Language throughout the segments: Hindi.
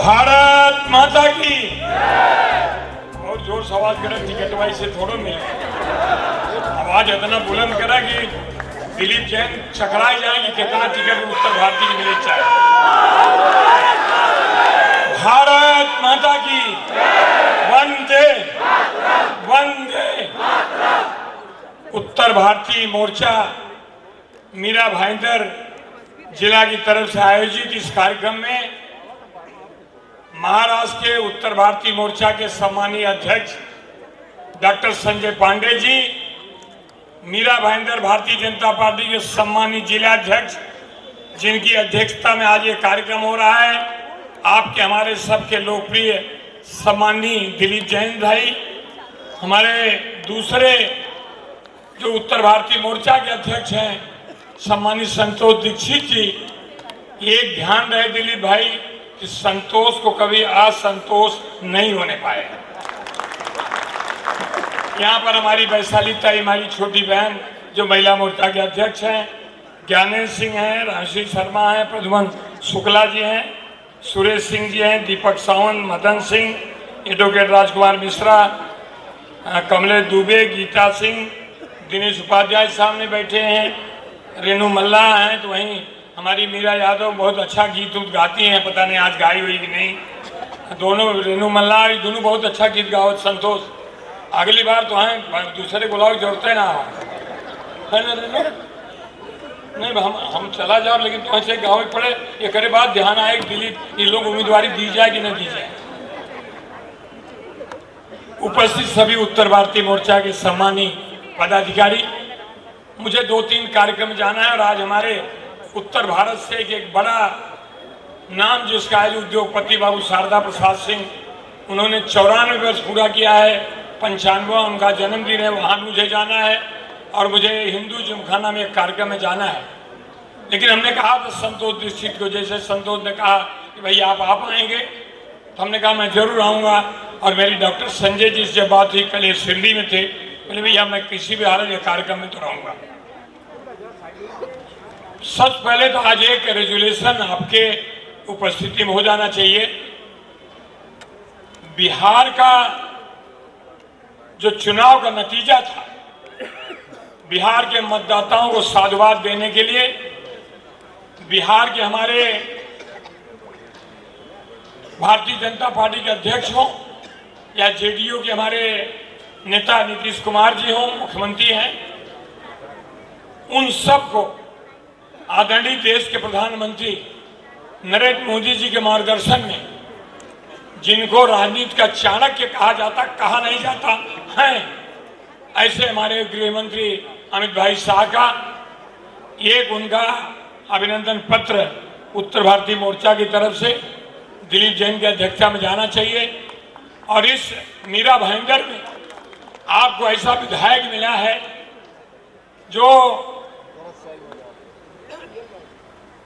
भारत माता की बहुत जोर से आवाज करे, टिकट वाई से थोड़ा मिले। आवाज इतना बुलंद करा कि दिलीप जैन चकराए जाए कि कितना टिकट उत्तर भारतीय की मिले चाहे। भारत माता की वंदे वंदे। उत्तर भारतीय मोर्चा मीरा भाईंदर जिला की तरफ से आयोजित इस कार्यक्रम में महाराष्ट्र के उत्तर भारतीय मोर्चा के सम्मानीय अध्यक्ष डॉक्टर संजय पांडे जी, मीरा भाईंदर भारतीय जनता पार्टी के सम्मानित जिला अध्यक्ष जिनकी अध्यक्षता में आज ये कार्यक्रम हो रहा है, आपके हमारे सबके लोकप्रिय सम्मानीय दिलीप जैन भाई, हमारे दूसरे जो उत्तर भारतीय मोर्चा के अध्यक्ष हैं सम्मानित संतोष दीक्षित जी। एक ध्यान रहे दिलीप भाई कि संतोष को कभी असंतोष नहीं होने पाए। यहाँ पर हमारी वैशाली ताई, हमारी छोटी बहन जो महिला मोर्चा के अध्यक्ष हैं, ज्ञानेन्द्र सिंह हैं, राशि शर्मा हैं, प्रद्युमन शुक्ला जी हैं, सुरेश सिंह जी हैं, दीपक सावंत, मदन सिंह, एडवोकेट राजकुमार मिश्रा, कमलेश दुबे, गीता सिंह, दिनेश उपाध्याय सामने बैठे हैं, रेणु मल्ला हैं, तो वहीं हमारी मीरा यादव बहुत अच्छा गीत उत गाती हैं, पता नहीं आज गाई हुई कि नहीं। दोनों रेणु मल्ला दोनों बहुत अच्छा गीत गाओ। संतोष अगली बार तो हैं दूसरे बुलाओ की जरूरत है ना, है ना रेणु? नहीं हम चला जाओ, लेकिन तो ऐसे गाँव में पड़े ये करे बात ध्यान आए दिलीप ये लोग उम्मीदवारी दी जाए कि न दी जाए। उपस्थित सभी उत्तर भारतीय मोर्चा के सम्मानीय पदाधिकारी, मुझे 2-3 कार्यक्रम जाना है और आज हमारे उत्तर भारत से एक बड़ा नाम जिसका है उद्योगपति बाबू शारदा प्रसाद सिंह, उन्होंने 94 वर्ष पूरा किया है, 95वां उनका जन्मदिन है, वहाँ मुझे जाना है और मुझे हिंदू जिमखाना में एक कार्यक्रम में जाना है। लेकिन हमने कहा था संतोष दीक्षित को, जैसे संतोष ने कहा कि भाई आप आ पाएंगे, तो हमने कहा मैं जरूर आऊँगा। और मेरी डॉक्टर संजय जी से बात हुई, कल ये शिरडी में थे, बोले भैया मैं किसी भी हालत में कार्यक्रम में तो रहूँगा। सबसे पहले तो आज एक रेजुलेशन आपके उपस्थिति में हो जाना चाहिए। बिहार का जो चुनाव का नतीजा था, बिहार के मतदाताओं को साधुवाद देने के लिए बिहार के हमारे भारतीय जनता पार्टी के अध्यक्ष हों या जेडीयू के हमारे नेता नीतीश कुमार जी हों, मुख्यमंत्री हैं, उन सबको आदरणीय देश के प्रधानमंत्री नरेंद्र मोदी जी के मार्गदर्शन में, जिनको राजनीति का चाणक्य कहा जाता, कहा नहीं जाता है, ऐसे हमारे गृह मंत्री अमित भाई शाह का एक उनका अभिनंदन पत्र उत्तर भारतीय मोर्चा की तरफ से दिलीप जैन की अध्यक्षता में जाना चाहिए। और इस मीरा भाईंदर में आपको ऐसा विधायक मिला है जो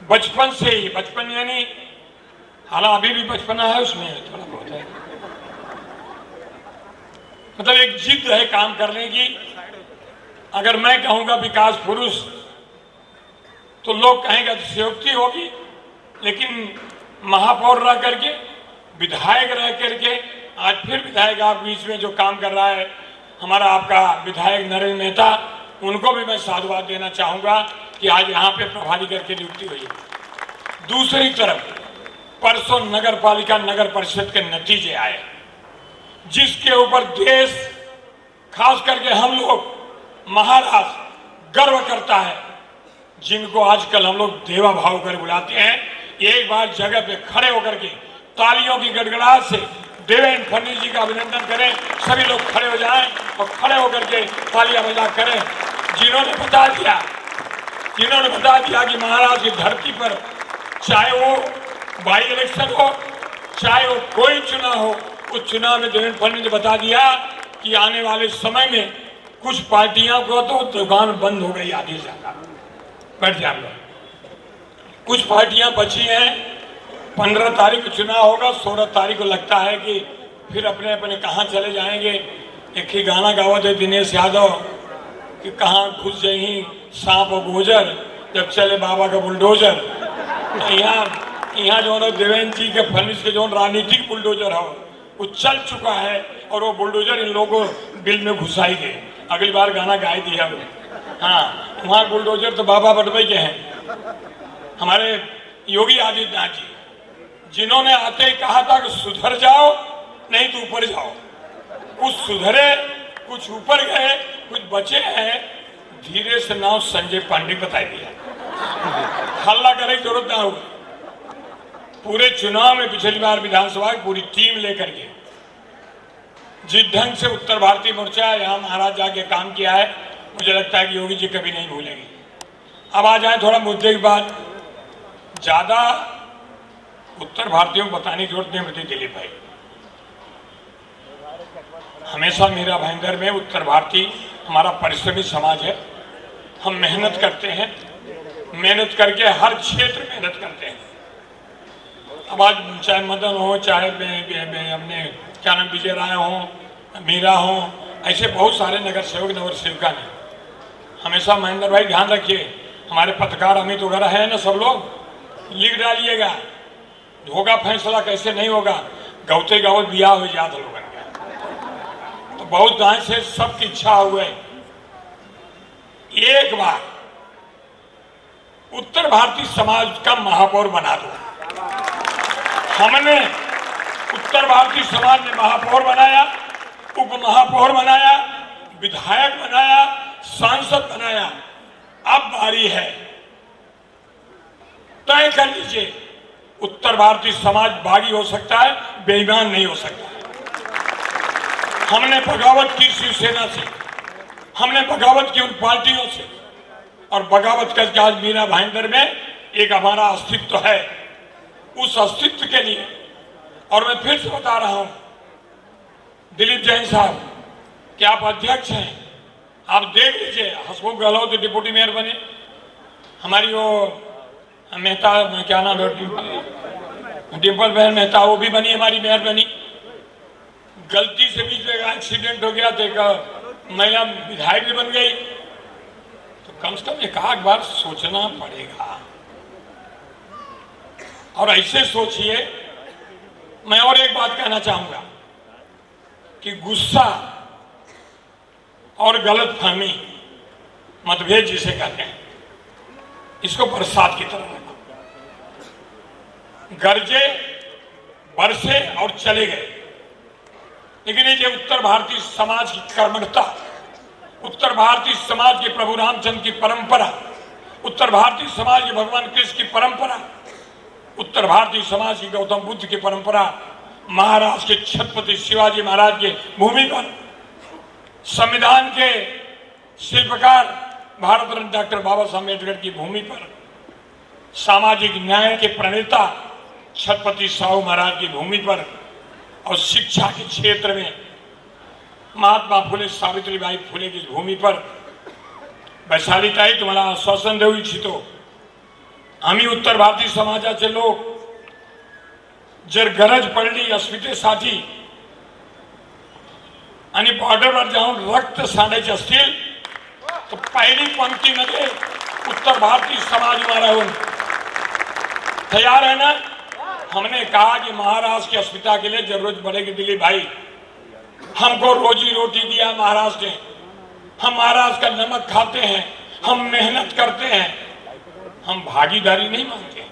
बचपन से ही, बचपन यानी हालांकि अभी भी बचपना है उसमें थोड़ा बहुत है, मतलब एक जिद है काम करने की। अगर मैं कहूंगा विकास पुरुष तो लोग कहेंगे अतिशयोक्ति होगी, लेकिन महापौर रह करके, विधायक रह करके, आज फिर विधायक आप बीच में जो काम कर रहा है हमारा आपका विधायक नरेंद्र मेहता, उनको भी मैं साधुवाद देना चाहूंगा कि आज यहाँ पे प्रभारी करके नियुक्ति हुई है। दूसरी तरफ परसों नगर पालिका नगर परिषद के नतीजे आए, जिसके ऊपर देश खास करके हम लोग महाराष्ट्र गर्व करता है, जिनको आजकल हम लोग देवा भाव कर बुलाते हैं। एक बार जगह पे खड़े होकर के तालियों की गड़गड़ाहट से देवेंद्र फडणवीस जी का अभिनंदन करें। सभी लोग खड़े हो जाएं और खड़े होकर के तालियां बजा करें, जिन्होंने बता दिया कि महाराष्ट्र की धरती पर चाहे वो बाई इलेक्शन हो, चाहे वो कोई चुनाव हो, उस चुनाव में देवेंद्र फडणवीस ने बता दिया कि आने वाले समय में कुछ पार्टियों को तो दुकान बंद हो गई, आधी ज्यादा बैठ जाए। कुछ पार्टियां बची हैं, 15 तारीख को चुनाव होगा, 16 तारीख को लगता है कि फिर अपने अपने कहाँ चले जाएंगे। एक ही गाना गावा थे दिनेश यादव कि कहाँ घुस जाई सांप और गोजर, जब चले बाबा का बुलडोजर। यहाँ जो है देवेंद्र जी के फडणवीस के जो राजनीतिक बुलडोजर हो वो चल चुका है और वो बुलडोजर इन लोगों को बिल में घुसाई गए। अगली बार गाना गाई दिया वो। हाँ, वहाँ बुलडोजर तो बाबा बटवई के हैं, हमारे योगी आदित्यनाथ जी, जिन्होंने आते ही कहा था कि सुधर जाओ नहीं तो ऊपर जाओ। कुछ सुधरे, कुछ ऊपर गए, कुछ बचे हैं। धीरे से नाम संजय पांडे बताई दिया, हल्ला करने की जरूरत ना होगी। पूरे चुनाव में पिछली बार विधानसभा की पूरी टीम लेकर के जिस ढंग से उत्तर भारतीय मोर्चा यहाँ महाराज जाके काम किया है, मुझे लगता है कि योगी जी कभी नहीं भूलेंगे। अब आ जाए थोड़ा मुद्दे की बात। ज्यादा उत्तर भारतीयों को बताने की जरूरत नहीं होती दिलीप भाई। हमेशा मेरा भाईंदर में उत्तर भारतीय हमारा परिश्रमी समाज है। हम मेहनत करते हैं, मेहनत करके हर क्षेत्र में मेहनत करते हैं। अब आज चाहे मदन हो, चाहे अपने क्या नाम विजय राय हो, मीरा हो, ऐसे बहुत सारे नगर सेवक नगर सेविका ने हमेशा। महेंद्र भाई ध्यान रखिए, हमारे पत्रकार अमित वगैरह है ना, सब लोग लिख डालिएगा, होगा फैसला कैसे नहीं होगा। गौते गावत बिया हो जात लोगन का तो बहुत दाएं से सबकी इच्छा हुए एक बार उत्तर भारतीय समाज का महापौर बना दो। हमने उत्तर भारतीय समाज ने महापौर बनाया, उप महापौर बनाया, विधायक बनाया, सांसद बनाया। अब बारी है, तय कर लीजिए। उत्तर भारतीय समाज बागी हो सकता है, बेईमान नहीं हो सकता है। हमने बगावत की शिवसेना से, हमने बगावत की उन पार्टियों से, और बगावत करके आज मीरा भाईंदर में एक हमारा अस्तित्व है। उस अस्तित्व के लिए, और मैं फिर से बता रहा हूं, दिलीप जैन साहब कि आप अध्यक्ष हैं, आप देख लीजिए। हसमुख गहलोत डिप्टी मेयर बने, हमारी वो मेहता क्या नाम है, डिम्पल बहन मेहता, वो भी बनी, हमारी मेयर बनी। गलती से बीच में एक्सीडेंट हो गया तो एक महिला विधायक भी बन गई। तो कम से कम एक आध बार सोचना पड़ेगा। और ऐसे सोचिए। मैं और एक बात कहना चाहूंगा कि गुस्सा और गलतफहमी, मतभेद जिसे कहते हैं, इसको बरसात की तरह रखो। गरजे, बरसे और चले गए। लेकिन ये उत्तर भारतीय समाज की कर्मठता, उत्तर भारतीय समाज के प्रभु रामचंद्र की परंपरा, उत्तर भारतीय समाज के भगवान कृष्ण की परंपरा, उत्तर भारतीय समाज की गौतम बुद्ध की परंपरा, महाराष्ट्र के छत्रपति शिवाजी महाराज के भूमि पर, संविधान के शिल्पकार भारत रत्न डॉक्टर बाबा साहब अम्बेडकर की भूमि पर, सामाजिक न्याय के प्रणेता छत्रपति साहू महाराज की भूमि पर, और शिक्षा के क्षेत्र में महात्मा फुले सावित्रीबाई फुले की भूमि पर वैशालीताई तुम्हाला आश्वासन देऊ इच्छितो। आम्ही उत्तर भारतीय समाजाचे लोक जर गरज पडली अस्मितेसाठी आणि बॉर्डरवर जाऊन रक्त सांडायचे असतील तो पहिली पंक्तीमध्ये उत्तर भारतीय समाज हमारा हो तैयार है ना। हमने कहा कि महाराष्ट्र की अस्मिता के लिए जरूरत पड़ेगी दिलीप भाई, हमको रोजी रोटी दिया महाराष्ट्र ने, हम महाराष्ट्र का नमक खाते हैं, हम मेहनत करते हैं, हम भागीदारी नहीं मांगते।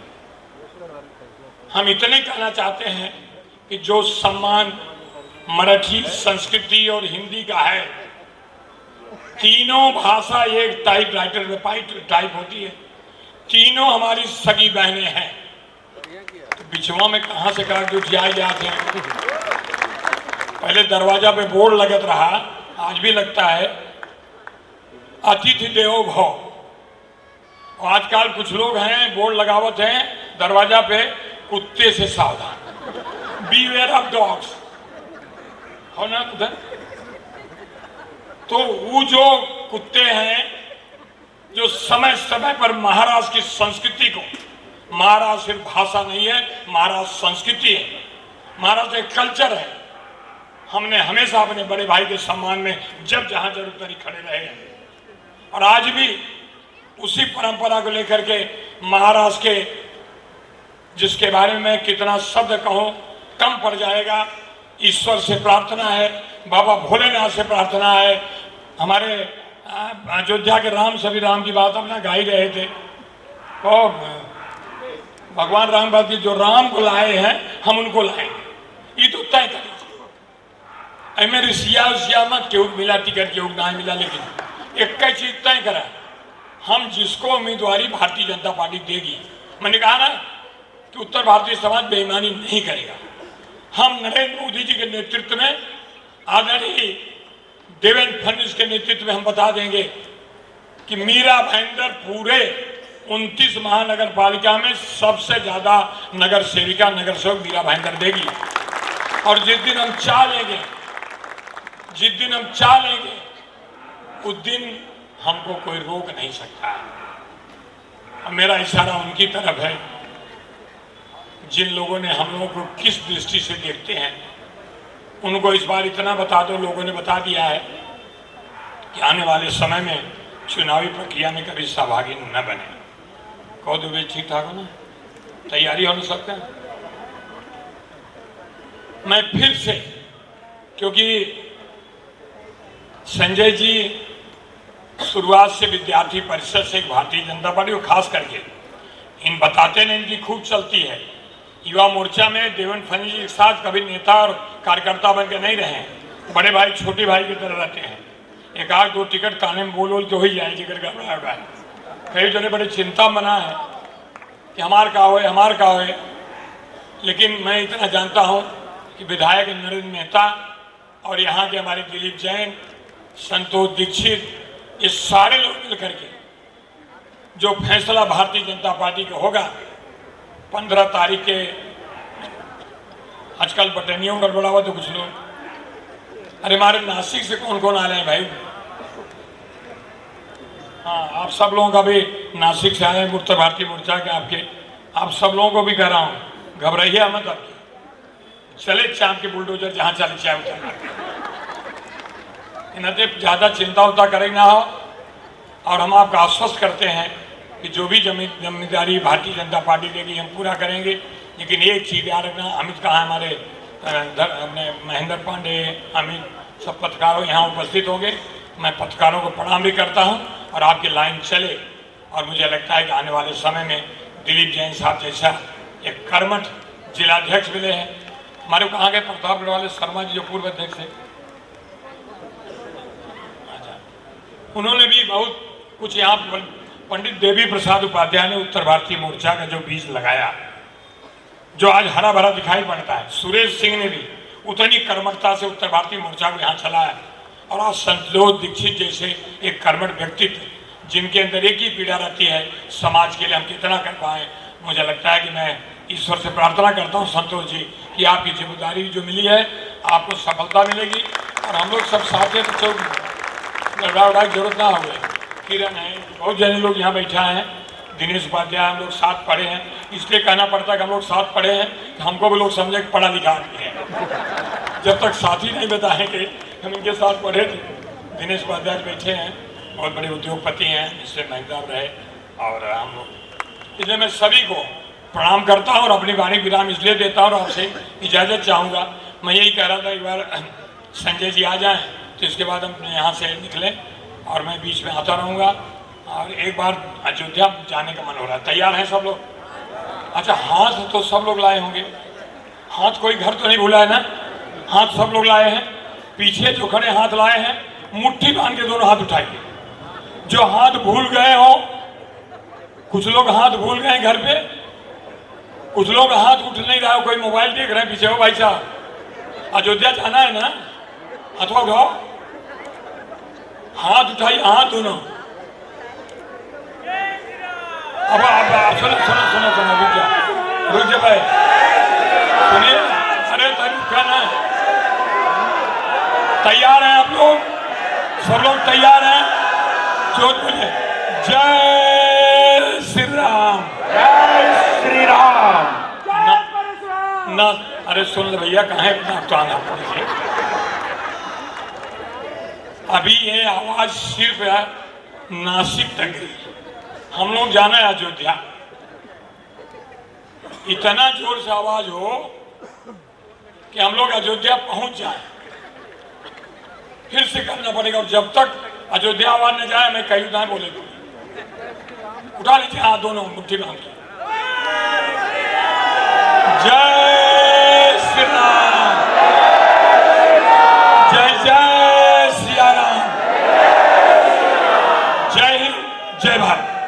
हम इतने कहना चाहते हैं कि जो सम्मान मराठी, संस्कृति और हिंदी का है, तीनों भाषा एक टाइपराइटर में टाइप होती है, तीनों हमारी सगी बहनें हैं। तो बिछुआ में कहां से कहा जो जाए जाते हैं। पहले दरवाजा पे बोर्ड लगत रहा, आज भी लगता है, अतिथि देवो भव। और आजकल कुछ लोग हैं बोर्ड लगावत हैं दरवाजा पे, कुत्ते से सावधान, बीवेयर ऑफ डॉग्स, हो ना उधर। तो वो जो कुत्ते हैं जो समय समय पर महाराष्ट्र की संस्कृति को, महाराष्ट्र सिर्फ भाषा नहीं है, महाराष्ट्र संस्कृति है, महाराष्ट्र एक कल्चर है। हमने हमेशा अपने बड़े भाई के सम्मान में जब जहां जरूरत पड़ी खड़े रहे हैं, और आज भी उसी परंपरा को लेकर के महाराष्ट्र के जिसके बारे में कितना शब्द कहूँ कम पड़ जाएगा। ईश्वर से प्रार्थना है, बाबा भोलेनाथ से प्रार्थना है। हमारे अयोध्या के राम, सभी राम की बात अपना गा ही रहे थे। तो भगवान राम बात की जो राम को लाए हैं हम उनको लाएंगे, ये तो तय करें। मेरे सिया मत केहू मिला टिकट, केहू ना मिला, लेकिन एक कई चीज तय करा, हम जिसको उम्मीदवारी भारतीय जनता पार्टी देगी, मैंने कहा ना कि उत्तर भारतीय समाज बेईमानी नहीं करेगा। हम नरेंद्र मोदी जी के नेतृत्व में, आदरणीय देवेंद्र फडणवीस के नेतृत्व में हम बता देंगे कि मीरा भाईंदर पूरे 29 महानगर पालिका में सबसे ज्यादा नगर सेविका, नगर सेवक मीरा भाईंदर देगी। और जिस दिन हम चाह लेंगे उस दिन हमको कोई रोक नहीं सकता। और मेरा इशारा उनकी तरफ है, जिन लोगों ने हम लोगों को किस दृष्टि से देखते हैं, उनको इस बार इतना बता दो, लोगों ने बता दिया है कि आने वाले समय में चुनावी प्रक्रिया में कभी सहभागी न बने। कहो दो ठीक ठाक हो ना, तैयारी हो नहीं सकता। मैं फिर से, क्योंकि संजय जी शुरुआत से विद्यार्थी परिषद से भारतीय जनता पार्टी को खास करके इन बताते नहीं, इनकी खूब चलती है। युवा मोर्चा में देवेंद्र फडणवीस के साथ कभी नेता और कार्यकर्ता बन के नहीं रहे, बड़े भाई छोटे भाई की तरह रहते हैं। एक आध दो टिकट काने में बोल के हो ही जाए, जिक्र गड़बड़ा हुआ है। कई जने बड़े चिंता बना है कि हमार का होए, लेकिन मैं इतना जानता हूं कि विधायक नरेंद्र मेहता और यहाँ के हमारे दिलीप जैन, संतोष दीक्षित, ये सारे लोग मिलकर के जो फैसला भारतीय जनता पार्टी का होगा 15 तारीख के, आजकल बटनियों गड़बड़ा हुआ तो कुछ लोग, अरे हमारे नासिक से कौन कौन आ रहे हैं भाई? हाँ, आप सब लोगों का भी नासिक से आए हैं, उत्तर भारतीय मोर्चा के आपके, आप सब लोगों को भी कह रहा हूँ, घबराइए मत। आपकी चले चाँद के बुलडोजर जहाँ चले चाहे उतर, इन्हें ज़्यादा चिंता उता करें ना हो। और हम आपका आश्वस्त करते हैं कि जो भी जिम्मेदारी भारतीय जनता पार्टी देगी हम पूरा करेंगे। लेकिन एक चीज़ याद रखना, अमित कहाँ हमारे अपने महेंद्र पांडे, अमित सब पत्रकारों यहाँ उपस्थित होंगे। मैं पत्रकारों को प्रणाम भी करता हूँ और आपकी लाइन चले। और मुझे लगता है कि आने वाले समय में दिलीप जैन साहब जैसा एक कर्मठ जिलाध्यक्ष मिले हैं। हमारे कहाँ के प्रतापगढ़ वाले शर्मा जी जो पूर्व अध्यक्ष है, उन्होंने भी बहुत कुछ यहाँ पंडित देवी प्रसाद उपाध्याय ने उत्तर भारतीय मोर्चा का जो बीज लगाया, जो आज हरा भरा दिखाई पड़ता है। सुरेश सिंह ने भी उतनी कर्मठता से उत्तर भारतीय मोर्चा को यहाँ चलाया। और आज संतोष दीक्षित जैसे एक कर्मठ व्यक्तित्व, जिनके अंदर एक ही पीड़ा रहती है, समाज के लिए हम कितना कर पाए। मुझे लगता है कि मैं ईश्वर से प्रार्थना करता हूँ संतोष जी कि आपकी जिम्मेदारी जो मिली है आपको सफलता मिलेगी। और हम लोग सब साथ हैं, तो गड़बड़ा की जरूरत ना हो। किरण है, बहुत जने लोग यहाँ बैठा हैं, दिनेश उपाध्याय, हम लोग साथ पढ़े हैं, इसलिए कहना पड़ता है कि हम लोग साथ पढ़े हैं, तो हमको भी लोग समझे कि पढ़ा लिखा आदमी है। जब तक साथी नहीं बताएंगे हम इनके साथ पढ़े थे। दिनेश उपाध्याय बैठे हैं, बहुत बड़े उद्योगपति हैं, इससे महिला रहे। और हम लोग, इसलिए मैं सभी को प्रणाम करता हूँ और अपनी वाणी विराम इसलिए देता हूँ और आपसे इजाज़त चाहूँगा। मैं यही कह रहा था एक बार संजय जी आ जाएँ तो इसके बाद हम यहाँ से निकलें और मैं बीच में आता रहूँगा। और एक बार अयोध्या जाने का मन हो रहा है। तैयार हैं सब लोग? अच्छा, हाथ तो सब लोग लाए होंगे, हाथ कोई घर तो नहीं भूला है ना? हाथ सब लोग लाए हैं। पीछे जो खड़े हाथ लाए हैं, मुट्ठी बांध के दोनों हाथ उठाइए। जो हाथ भूल गए हो, कुछ लोग हाथ भूल गए घर पे, कुछ लोग हाथ उठ नहीं रहा हो, कोई मोबाइल देख रहे हैं पीछे। हो भाई साहब, अयोध्या जाना है ना? अथवा उठाओ, हाथ उठाइए, हाथ दोनों। अब आप सुनो रुक जा भाई, सुनिए। अरे कहना है, तैयार हैं आप लोग? सब लोग तैयार हैं? जो बोले जय श्री राम, जय श्री राम। ना अरे सुन ले भैया, कहाँ इतना ताना? अभी ये आवाज सिर्फ है नासिक तक गई, हम लोग जाना है अयोध्या। इतना जोर से आवाज हो कि हम लोग अयोध्या पहुंच जाए, फिर से करना पड़ेगा। और जब तक अयोध्या आवाज न जाए मैं कई उदाहरण बोलेगा। उठा लीजिए हाथ दोनों मुट्ठी बांध के। जय